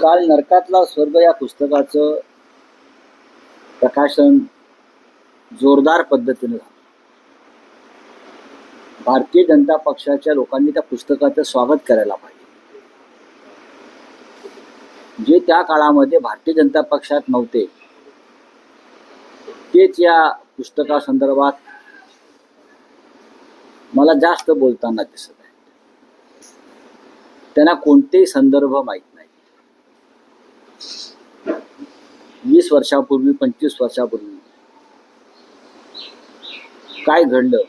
काल नरकातला स्वर्ग या पुस्तकाचं प्रकाशन जोरदार पद्धतीने झालं. भारतीय जनता पक्षाच्या लोकांनी त्या पुस्तकाचं स्वागत करायला पाहिजे. जे त्या काळामध्ये भारतीय जनता पक्षात नव्हते तेच या पुस्तकासंदर्भात मला जास्त बोलताना दिसत आहे. त्यांना कोणतेही संदर्भ माहीत नाही. 20 वर्षापूर्वी 25 वर्षापूर्वी काय घडलं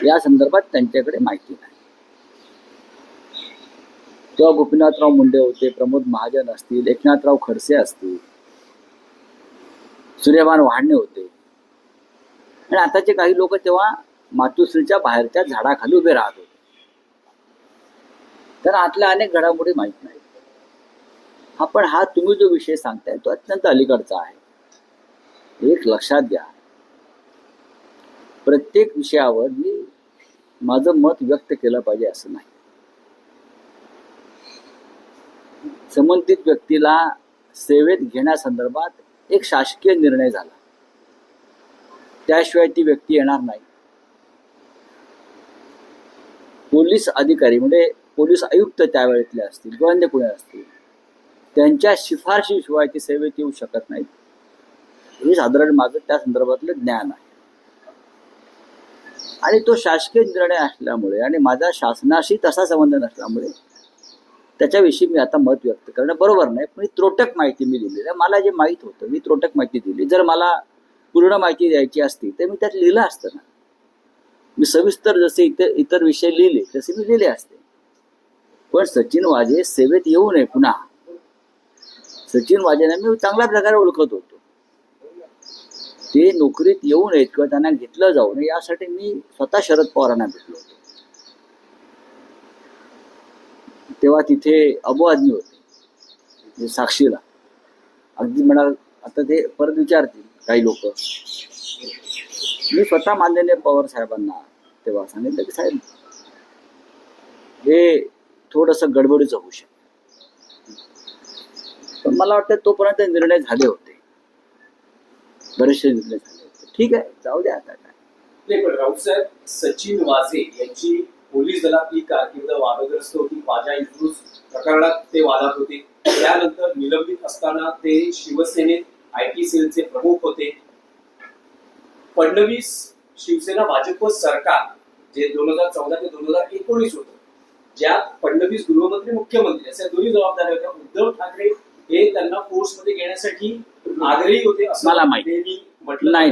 या संदर्भात त्यांच्याकडे माहिती नाही. तेव्हा गोपीनाथराव मुंडे होते, प्रमोद महाजन असतील, एकनाथराव खडसे असतील, सूर्यभान वाढणे होते आणि आताचे काही लोक तेव्हा मातोश्रीच्या बाहेरच्या झाडाखाली उभे राहत होते. त्यांना आतल्या अनेक घडामोडी माहीत नाही. पण हा तुम्ही जो विषय सांगताय तो अत्यंत अलीकडचा आहे. एक लक्षात घ्या, प्रत्येक विषयावर मी माझं मत व्यक्त केलं पाहिजे असं नाही. संबंधित व्यक्तीला सेवेत घेण्यासंदर्भात एक शासकीय निर्णय झाला, त्याशिवाय ती व्यक्ती येणार नाही. पोलीस अधिकारी म्हणजे पोलीस आयुक्त त्यावेळेतले असतील किंवा अन्य कोणी असतील, त्यांच्या शिफारशीशिवाय ती सेवेत येऊ शकत नाहीत. हे साधारण माझं त्या संदर्भातलं ज्ञान आहे. आणि तो शासकीय निर्णय असल्यामुळे आणि माझा शासनाशी तसा संबंध नसल्यामुळे त्याच्याविषयी मी आता मत व्यक्त करणं बरोबर नाही. पण त्रोटक माहिती मी दिली आहे. मला जे माहीत होतं मी त्रोटक माहिती दिली. जर मला पूर्ण माहिती द्यायची असती तर मी त्यात लिहिलं असतं ना. मी सविस्तर जसे इतर विषय लिहिले तसे मी लिहिले असते. पण सचिन वाजे सेवेत येऊ नये. पुन्हा सचिन वाजेंना मी चांगल्या प्रकारे ओळखत होतो. ते नोकरीत येऊ नयेत किंवा त्यांना घेतलं जाऊ नये यासाठी मी स्वतः शरद पवारांना भेटलो होतो. तेव्हा तिथे अबू आदमी होते साक्षीला. अगदी म्हणाल आता ते परत विचारतील काही लोक. मी स्वतः माननीय पवार साहेबांना तेव्हा सांगितलं की साहेब हे थोडंसं गडबडीचं होऊ शकतं. पण मला वाटतं तोपर्यंत निर्णय झाले होते, बरेचसे निर्णय झाले होते. ठीक आहे, जाऊ द्या आता काय. नाही, पण राऊत साहेब, सचिन वाझे यांची पोलीस दलातली कारकीर्द वादग्रस्त होती. वाजा इन्फ्लुस प्रकरणात ते वादात होते. त्यानंतर निलंबित असताना ते शिवसेनेत IT सेलचे प्रमुख होते. फडणवीस शिवसेना भाजप सरकार जे 2014 ते 2019 होतं, ज्यात फडणवीस गृहमंत्री मुख्यमंत्री अशा दोन्ही जबाबदाऱ्या होत्या. उद्धव ठाकरे हे त्यांना फोर्समध्ये घेण्यासाठी आग्रही होते असं मला माहिती म्हटलं नाही.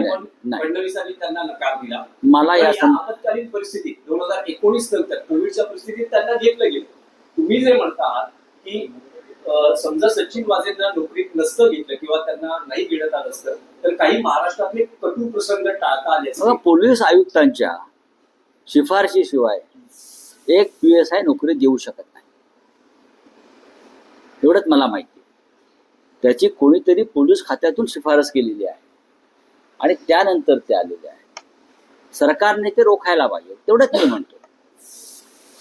फडणवीसांनी त्यांना नकार दिला. मला या आपत्कालीन परिस्थितीत 2019 नंतर कोविडच्या परिस्थितीत त्यांना घेतलं गेलं. तुम्ही जे म्हणतात की समजा सचिन वाझेंना नोकरीत नसतं घेतलं किंवा त्यांना नाही घेण्यात आलं असतं तर काही महाराष्ट्रातले कटू प्रसंग टाळता आले असते. पोलीस आयुक्तांच्या शिफारशीशिवाय एक PSI नोकरीत येऊ शकत नाही, एवढंच मला माहिती. त्याची कोणीतरी पोलीस खात्यातून शिफारस केलेली आहे आणि त्यानंतर ते आलेले आहे. सरकारने ते रोखायला पाहिजे, तेवढंच मी म्हणतो.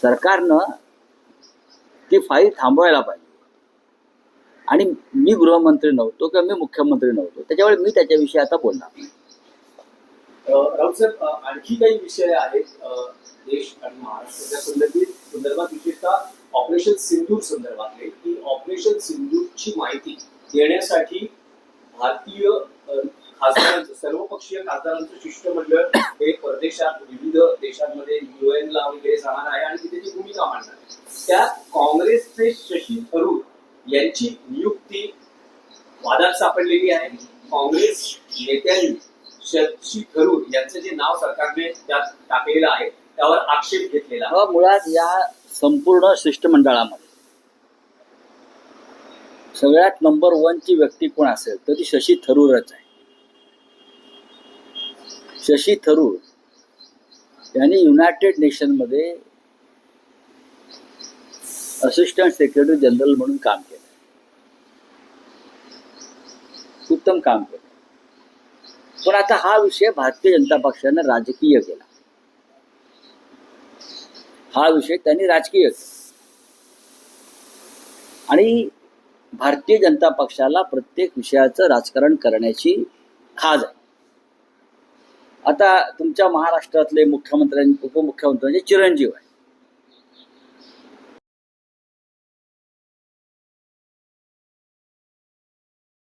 सरकारनं ती फाईल थांबवायला पाहिजे. आणि मी गृहमंत्री नव्हतो किंवा मी मुख्यमंत्री नव्हतो, त्याच्यामुळे मी त्याच्याविषयी आता बोलणार नाही. राऊत साहेब, आणखी काही विषय आहेत देश आणि महाराष्ट्राच्या संदर्भात, विशेषतः ऑपरेशन सिंधूर संदर्भातले, की ऑपरेशन सिंधूरची माहिती देण्यासाठी भारतीय खासदारांचं, सर्वपक्षीय खासदारांचं शिष्टमंडळ हे परदेशात विविध देशांमध्ये UN ला वगैरे जाणार आहे आणि तिथे ती भूमिका मांडणार आहे. त्यात काँग्रेसचे शशी थरूर यांची नियुक्ती वादात सापडलेली आहे. काँग्रेस नेत्यांनी शशी थरूर यांचं जे नाव सरकारने त्यात टाकलेलं आहे त्यावर आक्षेप घेतलेला आहे. मुळात या संपूर्ण शिष्टमंडळामध्ये सगळ्यात नंबर 1 ची व्यक्ती कोण असेल तर ती शशी थरूरच आहे. शशी थरूर यांनी युनायटेड नेशनमध्ये असिस्टंट सेक्रेटरी जनरल म्हणून काम केलं. उत्तम काम केलं. पण आता हा विषय भारतीय जनता पक्षाने राजकीय केला. हा विषय त्यांनी राजकीय केला. आणि भारतीय जनता पक्षाला प्रत्येक विषयाचं राजकारण करण्याची खाज आहे. आता तुमच्या महाराष्ट्रातले उपमुख्यमंत्र्यांचे चिरंजीव आहे,